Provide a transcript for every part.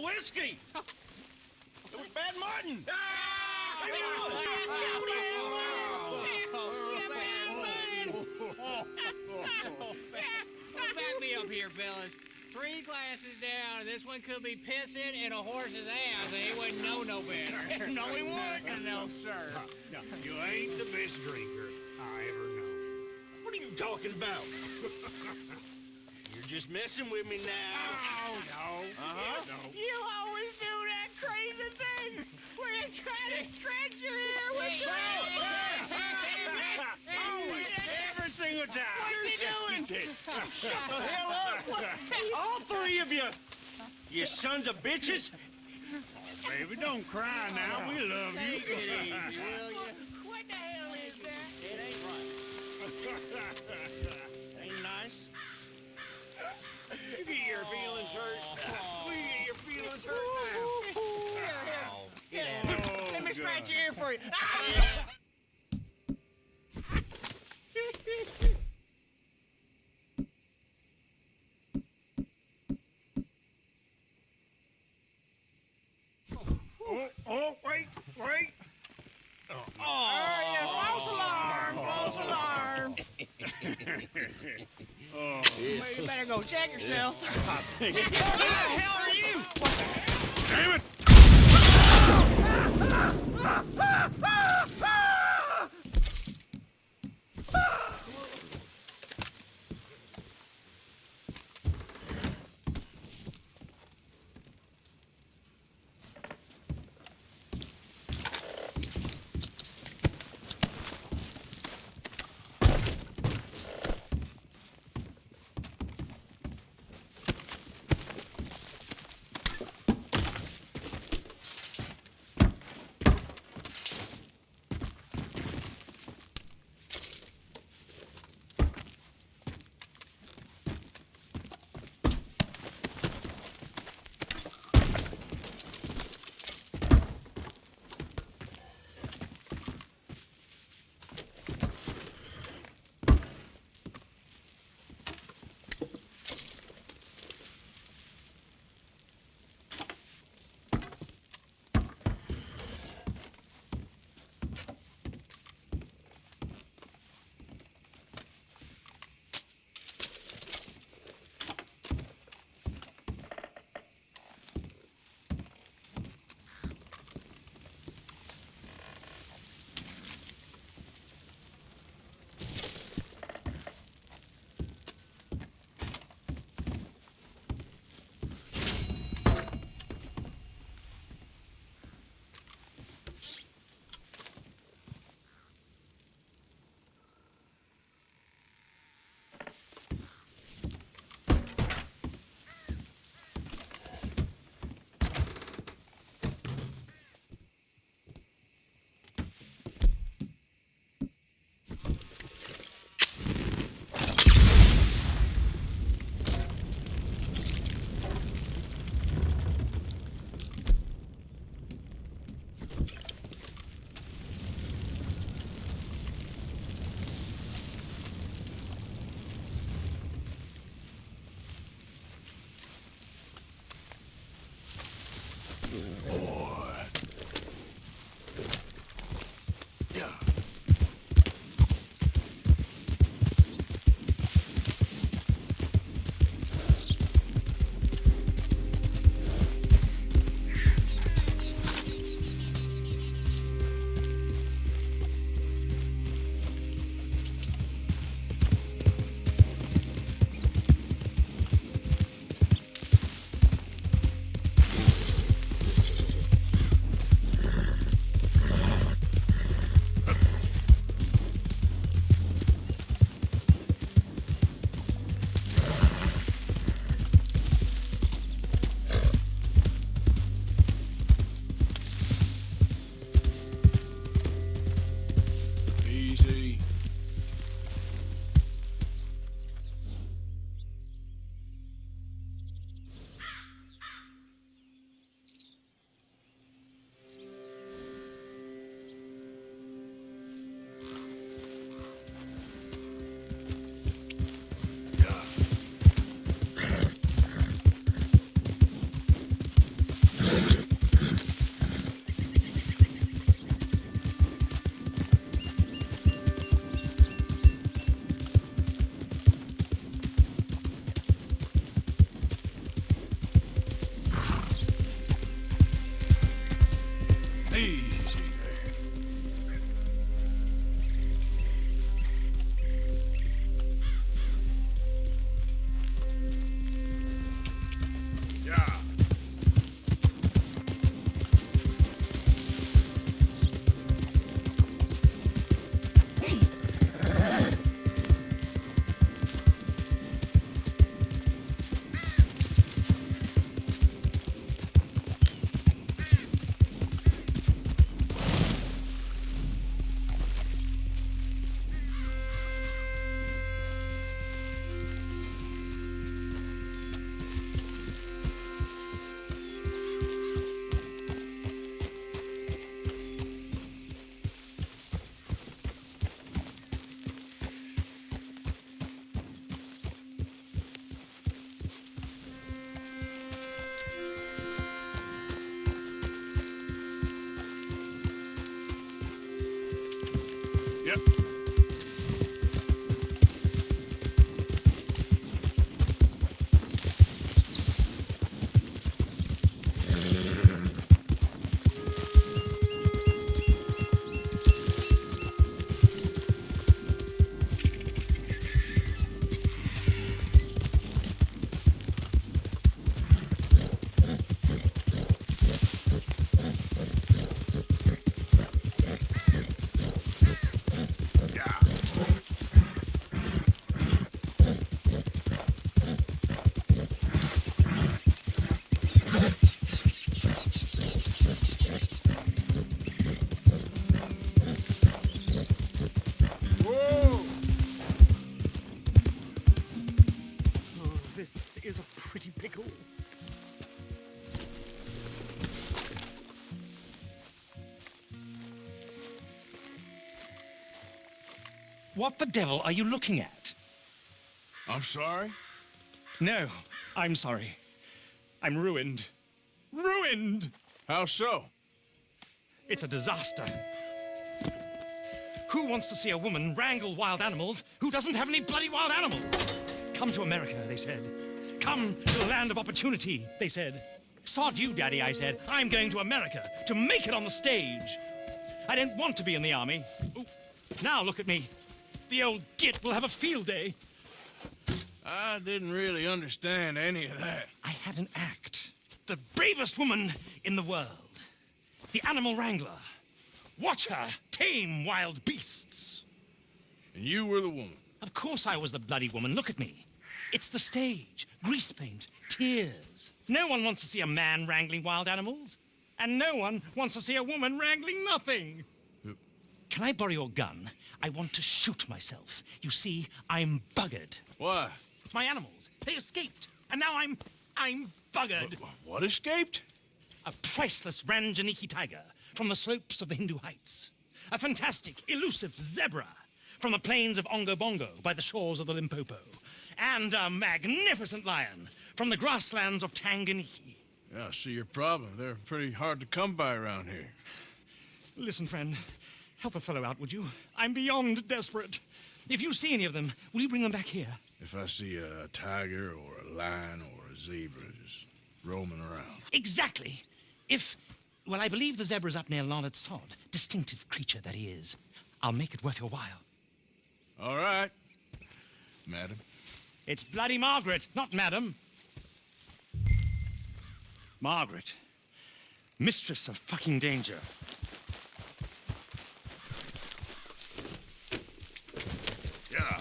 whiskey. It was Bad Martin. Back me up here, fellas. 3 glasses down, this one could be pissing in a horse's ass, and he wouldn't know no better. No, he wouldn't. No, sir. No, you ain't the best drinker I ever know. What are you talking about? You're just messing with me now. Oh, no. Uh-huh. No. You always do that crazy thing where you try to scratch your ear with your Every single time. What's he doing? Shut the hell up. All 3 of you. You sons of bitches. Oh, baby, don't cry now. We love you. Take it easy, will you? What the hell is that? It ain't right. Ain't nice. You get your feelings hurt. We get your feelings hurt now. Let me scratch your ear for you. Oh, wait. False alarm. Well, you better go check yourself. Who the hell are you? Damn it! What the devil are you looking at? I'm sorry? No, I'm sorry. I'm ruined. Ruined! How so? It's a disaster. Who wants to see a woman wrangle wild animals who doesn't have any bloody wild animals? Come to America, they said. Come to the land of opportunity, they said. Sod you, Daddy, I said. I'm going to America to make it on the stage. I don't want to be in the army. Ooh. Now look at me. The old git will have a field day. I didn't really understand any of that. I had an act. The bravest woman in the world. The animal wrangler. Watch her tame wild beasts. And you were the woman. Of course I was the bloody woman. Look at me. It's the stage. Grease paint. Tears. No one wants to see a man wrangling wild animals. And no one wants to see a woman wrangling nothing. Can I borrow your gun? I want to shoot myself. You see, I'm buggered. Why? My animals, they escaped. And now I'm buggered. What escaped? A priceless Ranjaniki tiger from the slopes of the Hindu Heights. A fantastic, elusive zebra from the plains of Ongo Bongo by the shores of the Limpopo. And a magnificent lion from the grasslands of Tanganyika. Yeah, I see your problem. They're pretty hard to come by around here. Listen, friend, help a fellow out, would you? I'm beyond desperate. If you see any of them, will you bring them back here? If I see a tiger or a lion or a zebra just roaming around. Exactly. Well, I believe the zebra's up near Larned Sod. Distinctive creature that he is. I'll make it worth your while. All right, madam. It's bloody Margaret, not madam. Margaret. Mistress of fucking danger. Yeah.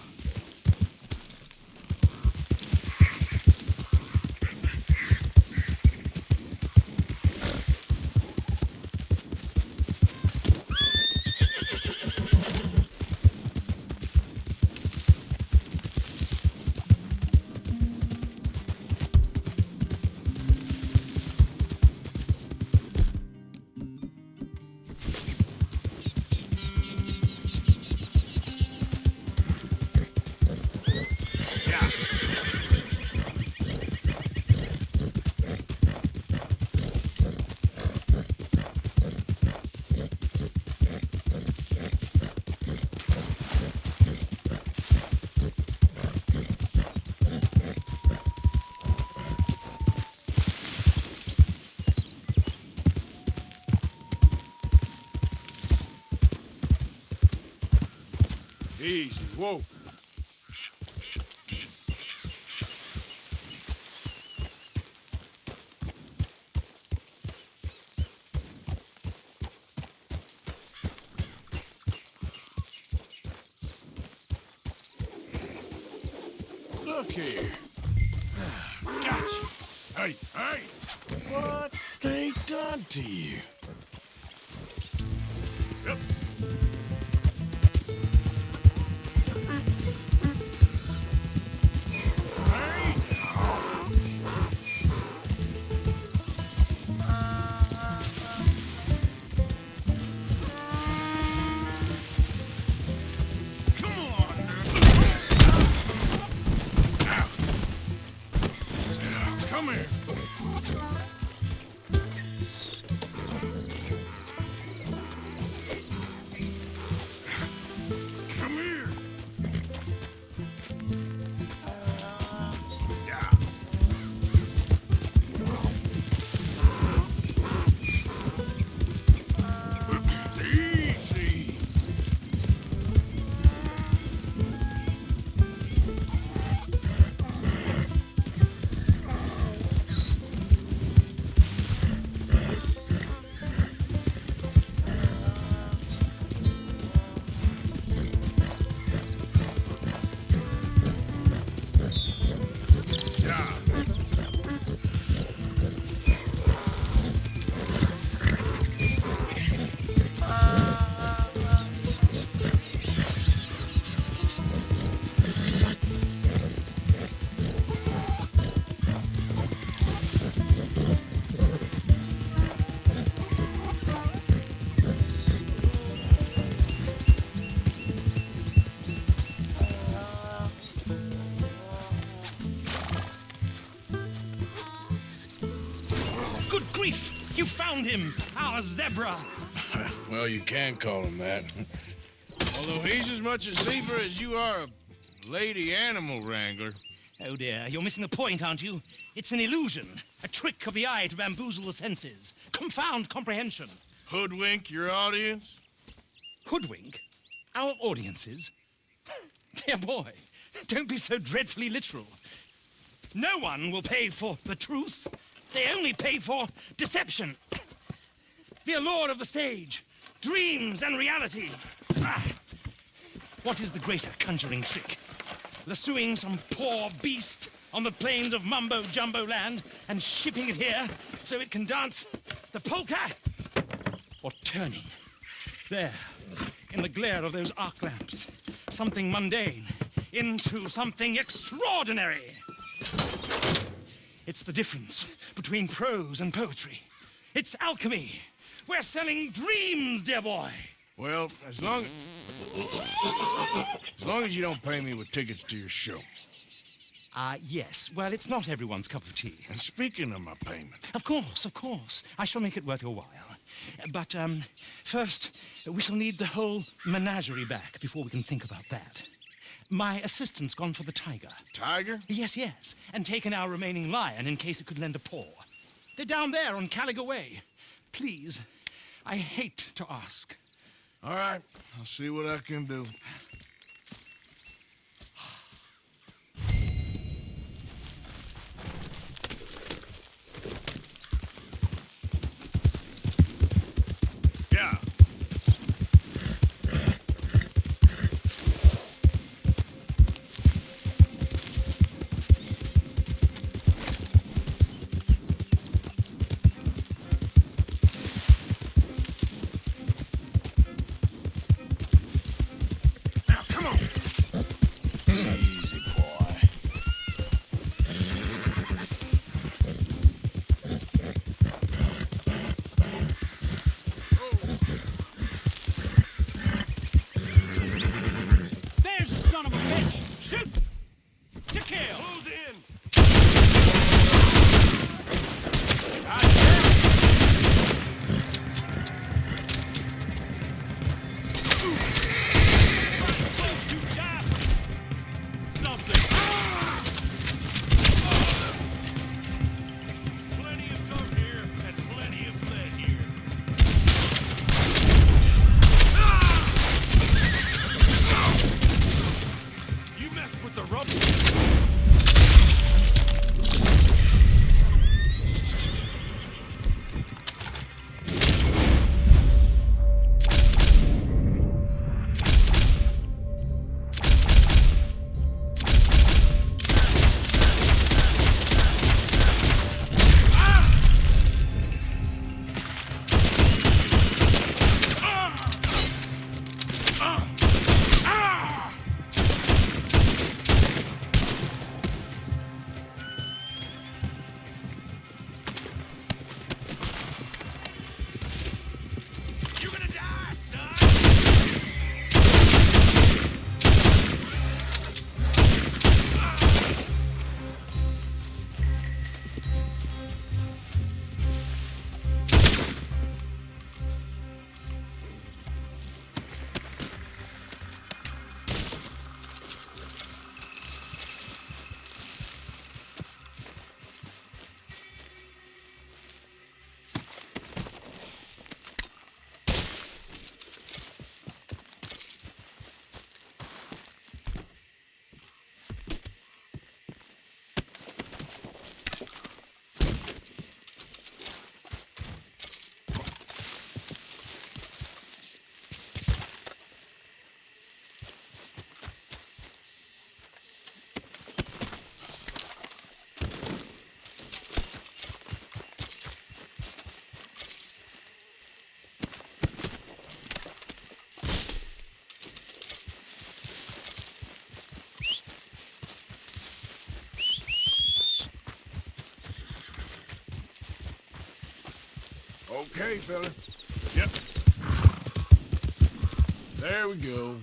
Easy, whoa. Look here. Gotcha. Hey, hey. What they done to you? Yep. Come here. Come here. Yeah. Easy. Good grief! You found him! Our zebra! Well, you can call him that. Although he's as much a zebra as you are a lady animal wrangler. Oh dear, you're missing the point, aren't you? It's an illusion. A trick of the eye to bamboozle the senses. Confound comprehension. Hoodwink your audience? Hoodwink? Our audiences? Dear boy, don't be so dreadfully literal. No one will pay for the truth. They only pay for deception. The allure of the stage, dreams and reality. What is the greater conjuring trick? Lassoing some poor beast on the plains of mumbo-jumbo land and shipping it here so it can dance the polka? Or turning, there, in the glare of those arc lamps, something mundane into something extraordinary? It's the difference between prose and poetry. It's alchemy. We're selling dreams, dear boy. Well, as long as you don't pay me with tickets to your show. Yes. Well, it's not everyone's cup of tea. And speaking of my payment... Of course. I shall make it worth your while. But, first, we shall need the whole menagerie back before we can think about that. My assistant's gone for the tiger. Tiger? Yes. And taken our remaining lion in case it could lend a paw. They're down there on Caliga Way. Please, I hate to ask. All right, I'll see what I can do. Yeah. Okay, fella. Yep. There we go.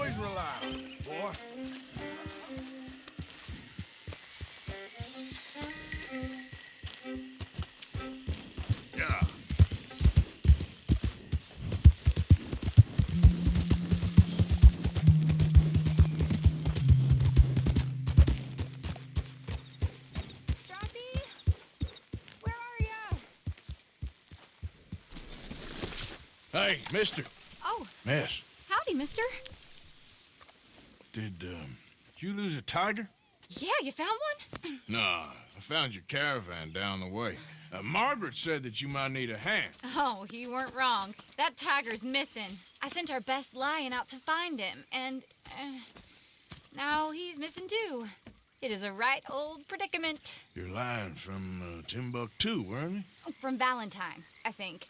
always reliable, boy. Yeah. Strappy? Where are ya? Hey, mister. Oh, Miss, howdy, mister. did you lose a tiger? Yeah, you found one? Nah, I found your caravan down the way. Margaret said that you might need a hand. Oh, you weren't wrong. That tiger's missing. I sent our best lion out to find him, and now he's missing too. It is a right old predicament. Your lion from Timbuktu, weren't he? From Valentine, I think.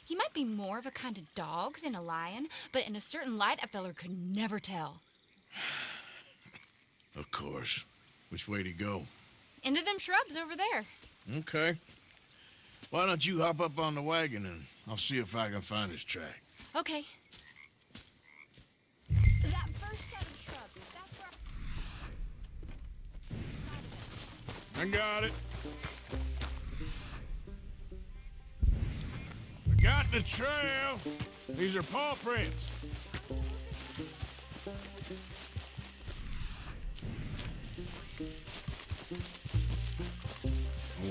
He might be more of a kind of dog than a lion, but in a certain light, a feller could never tell. Of course. Which way to go? Into them shrubs over there. Okay. Why don't you hop up on the wagon and I'll see if I can find his track. Okay. That first set of shrubs, that's where... I got it. I got the trail. These are paw prints.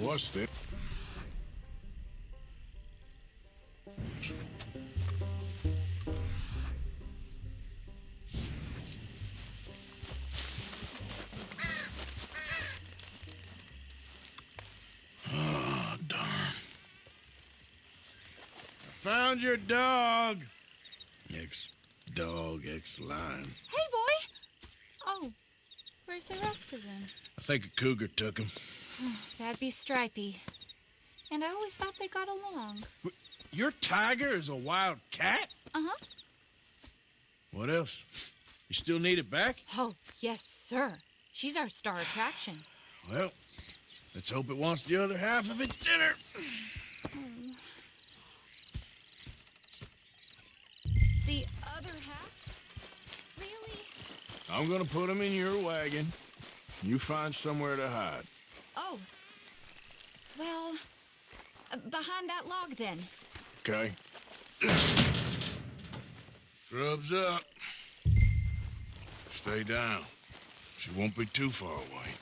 What's this? Oh, darn. I found your dog. Ex-dog, ex-lion. Hey, boy! Oh, where's the rest of them? I think a cougar took him. That'd be Stripey. And I always thought they got along. Your tiger is a wild cat? Uh-huh. What else? You still need it back? Oh, yes, sir. She's our star attraction. Well, let's hope it wants the other half of its dinner. The other half? Really? I'm gonna put him in your wagon. You find somewhere to hide. Oh. Well, behind that log, then. Okay. Scrubs up. Stay down. She won't be too far away.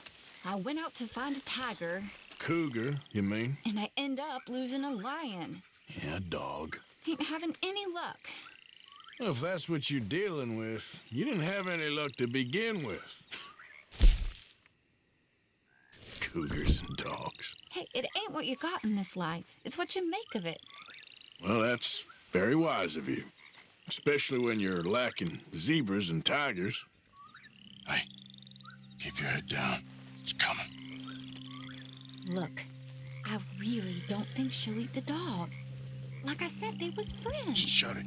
I went out to find a tiger, Cougar, you mean? and I end up losing a lion. Yeah, dog. Ain't having any luck. Well, if that's what you're dealing with, you didn't have any luck to begin with. Cougars and dogs. Hey, it ain't what you got in this life. It's what you make of it. Well, that's very wise of you. Especially when you're lacking zebras and tigers. Hey, keep your head down. It's coming. Look, I really don't think she'll eat the dog. Like I said, they was friends. Shut it.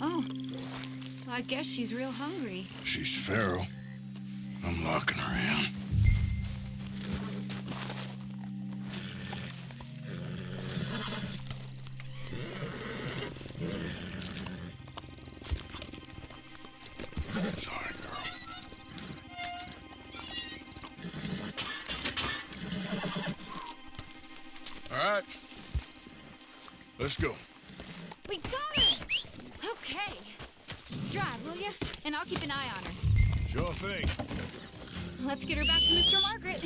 Oh, well, I guess she's real hungry. She's feral. I'm locking her in. Sorry, girl. All right. Let's go. We got her! Okay. Drive, will ya? And I'll keep an eye on her. Sure thing. Let's get her back to Mr. Margaret.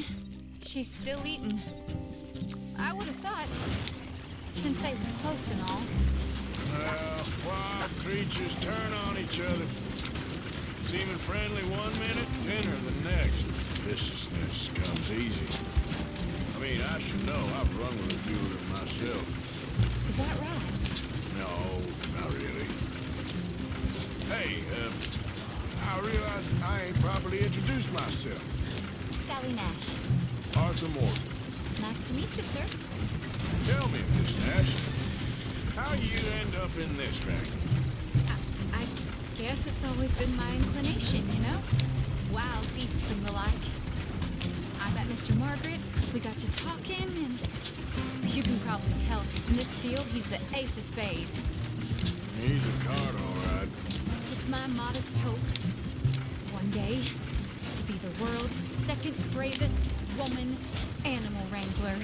She's still eating. I would have thought, since they was close and all. Well, wild creatures turn on each other. Seeming friendly one minute, dinner the next. Viciousness comes easy. I mean, I should know. I've run with a few of them myself. Is that right? No, not really. Hey, I realize I ain't properly introduced myself. Sally Nash. Arthur Morgan. Nice to meet you, sir. Tell me, Miss Nash, how you end up in this racket? I guess it's always been my inclination, you know? Wild beasts and the like. I bet met Mr. Margaret. We got to talking, and you can probably tell in this field he's the ace of spades. He's a card, all right. It's my modest hope, one day, to be the world's second bravest woman animal wrangler.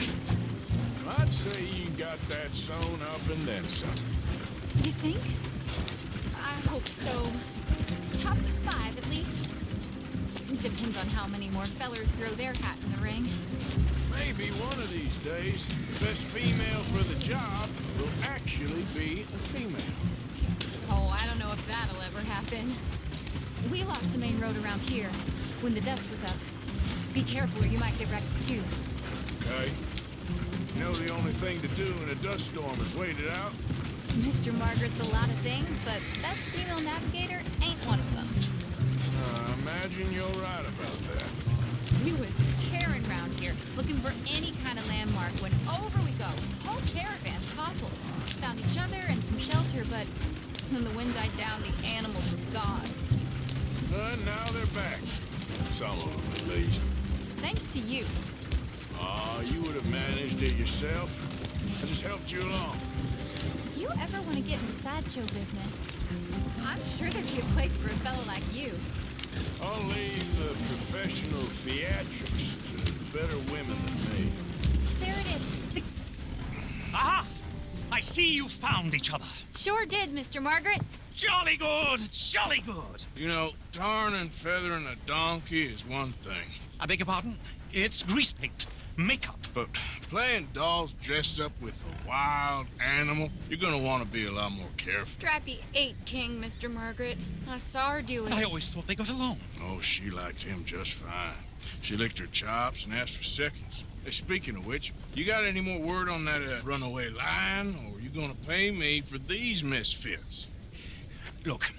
I'd say you got that sewn up and then some. You think? I hope so. Top 5 at least. Depends on how many more fellers throw their hat in the ring. Maybe one of these days, the best female for the job will actually be a female. Oh, I don't know if that'll ever happen. We lost the main road around here when the dust was up. Be careful or you might get wrecked too. Okay. You know the only thing to do in a dust storm is wait it out? Mr. Margaret's a lot of things, but best female navigator ain't one of them. I imagine you're right about that. We was tearing around here, looking for any kind of landmark when over we go. Whole caravan toppled. Found each other and some shelter, but when the wind died down, the animals was gone. But now they're back. Some of them, at least. Thanks to you. Aw, you would have managed it yourself. I just helped you along. If you ever want to get in the sideshow business, I'm sure there'd be a place for a fellow like you. I'll leave the professional theatrics to better women than me. There it is. The... Aha! I see you found each other. Sure did, Mr. Margaret. Jolly good, jolly good. You know, tarring and feathering a donkey is one thing. I beg your pardon? It's grease paint, makeup. But playing dolls dressed up with a wild animal, you're gonna want to be a lot more careful. Strappy ate King, Mr. Margaret. I saw her do it. I always thought they got along. Oh, she liked him just fine. She licked her chops and asked for seconds. Hey, speaking of which, you got any more word on that runaway lion, or are you gonna pay me for these misfits? Look,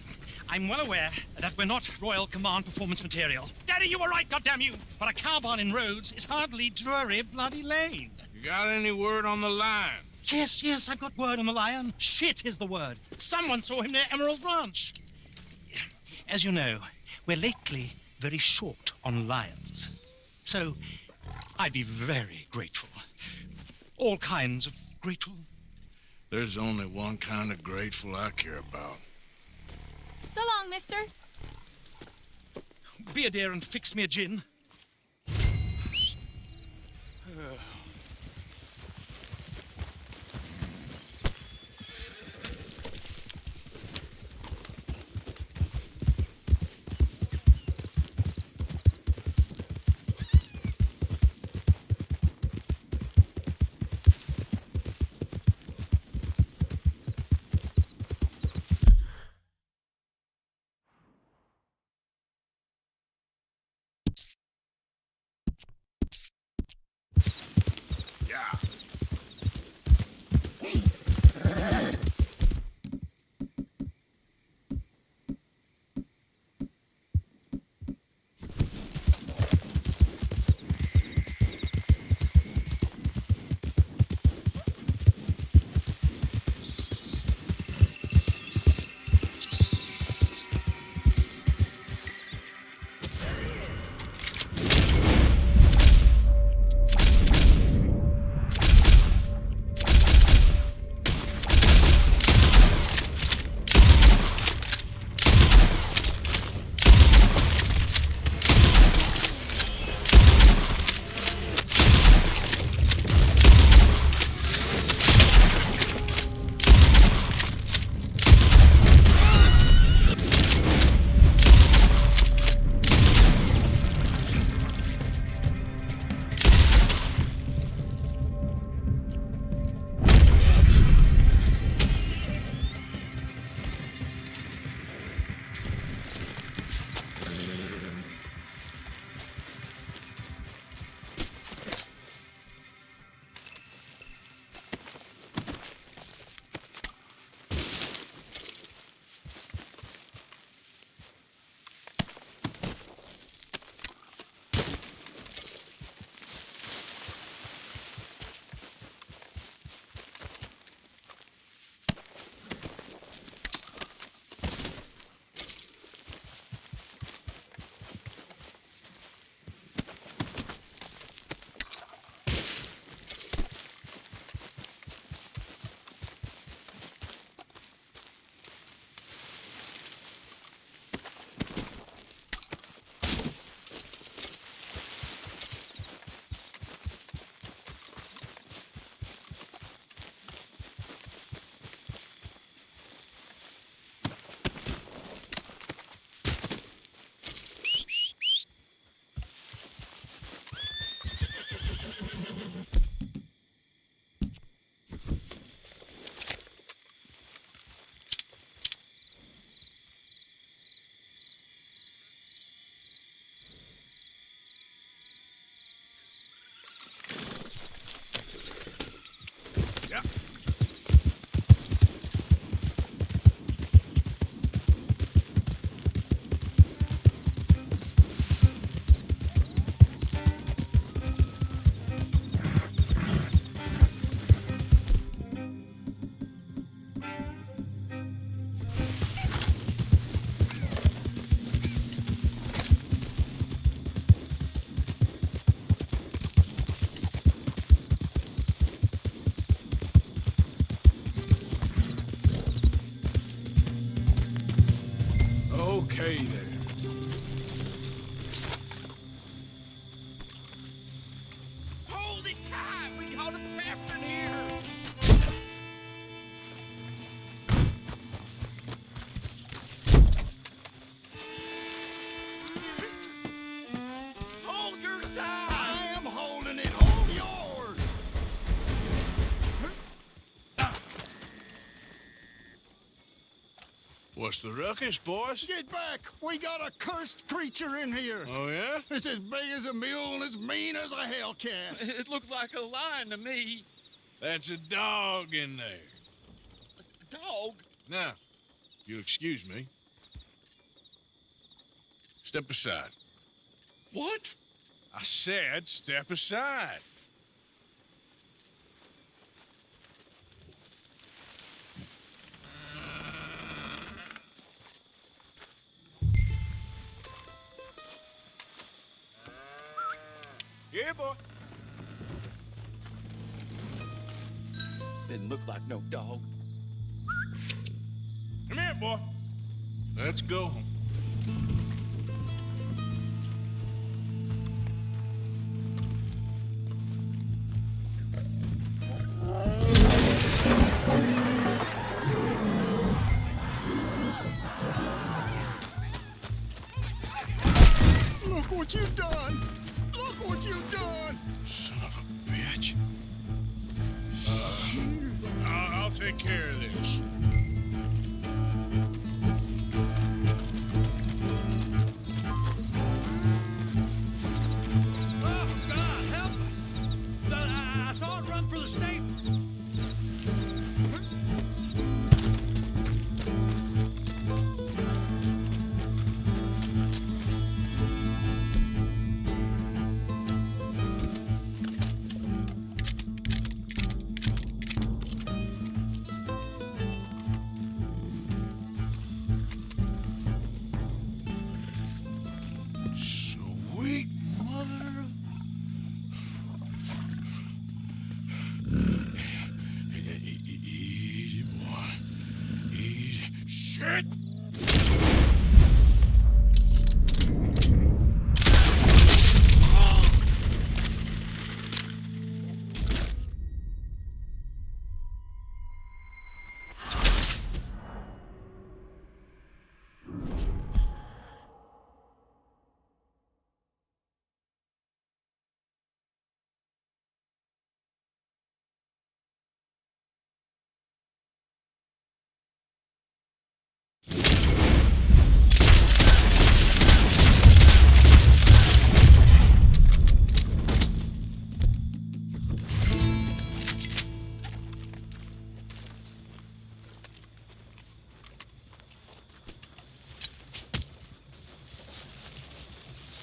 I'm well aware that we're not Royal Command performance material. Daddy, you were right, goddamn you! But a cow barn in Rhodes is hardly Drury Bloody Lane. You got any word on the lion? Yes, I've got word on the lion. Shit is the word. Someone saw him near Emerald Ranch. As you know, we're lately very short on lions. So, I'd be very grateful. All kinds of grateful. There's only one kind of grateful I care about. So long, mister. Be a dear and fix me a gin. Hey there. Hold it tight! We got him trapped in here! Hold your side! I am holding it! Hold yours! What's the ruckus, boys? Get back! We got a cursed creature in here! Oh, yeah? It's as big as a mule and as mean as a hellcat. It looked like a lion to me. That's a dog in there. Dog? Now, if you'll excuse me. Step aside. What? I said step aside. Yeah, boy. Didn't look like no dog. Come here, boy. Let's go home. Look what you've done! Look what you've done! Son of a bitch. I'll take care of this. Oh, God, help us! I saw it run for the stables. Sweet mother of... Easy, boy. Easy. Shit!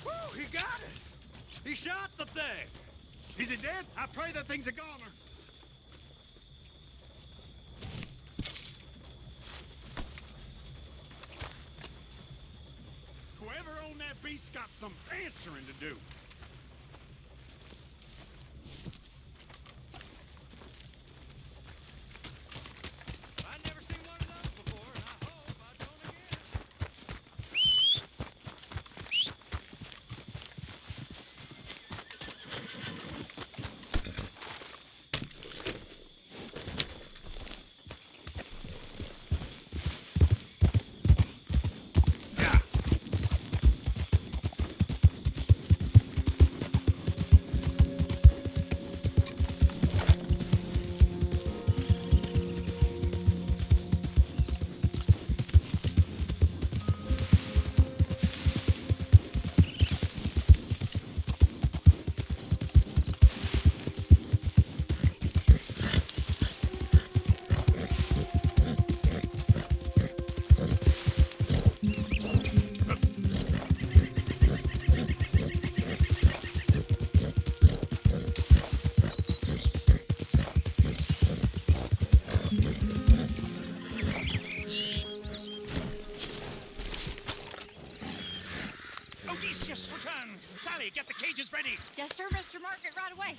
Woo, he got it! He shot the thing! Is it dead? I pray that thing's a goner. Whoever owned that beast's got some answering to do. I've never seen one of those before, and I hope I don't again. Odysseus returns! Sally, get the cages ready! Yes, sir, Mr. Market, right away.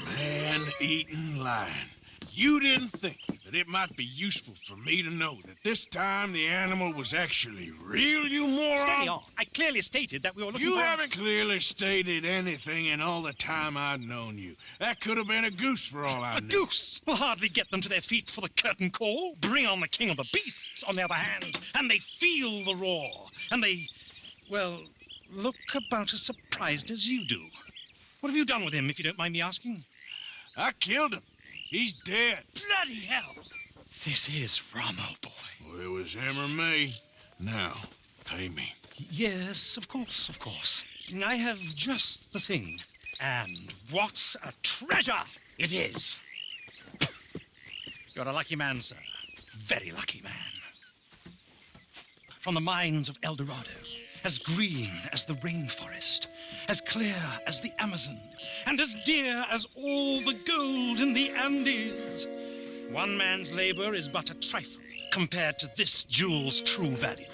Man-eating lion. You didn't think that it might be useful for me to know that this time the animal was actually real, you moron? Steady on. I clearly stated that we were looking You for... haven't clearly stated anything in all the time I've known you. That could have been a goose for all I A knew. goose will hardly get them to their feet for the curtain call. Bring on the king of the beasts, on the other hand, and they feel the roar. And they, well, look about as surprised as you do. What have you done with him, if you don't mind me asking? I killed him. He's dead. Bloody hell! This is Ramo, boy. Well, it was him or me. Now, pay me. Yes, of course, of course. I have just the thing. And what a treasure it is! You're a lucky man, sir. Very lucky man. From the mines of El Dorado, as green as the rainforest, as clear as the Amazon, and as dear as all the gold in the Andes. One man's labor is but a trifle compared to this jewel's true value.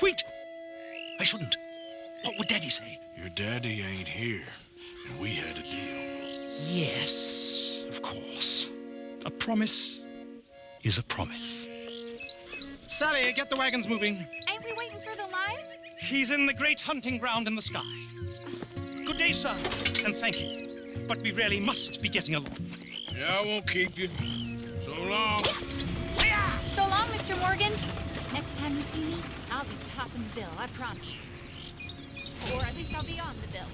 Wait! I shouldn't. What would Daddy say? Your daddy ain't here, and we had a deal. Yes, of course. A promise is a promise. Sally, get the wagons moving. Ain't we waiting for the lion? He's in the great hunting ground in the sky. Good day, sir, and thank you. But we really must be getting along. Yeah, I won't keep you. So long. So long, Mr. Morgan. Next time you see me, I'll be topping the bill, I promise. Or at least I'll be on the bill.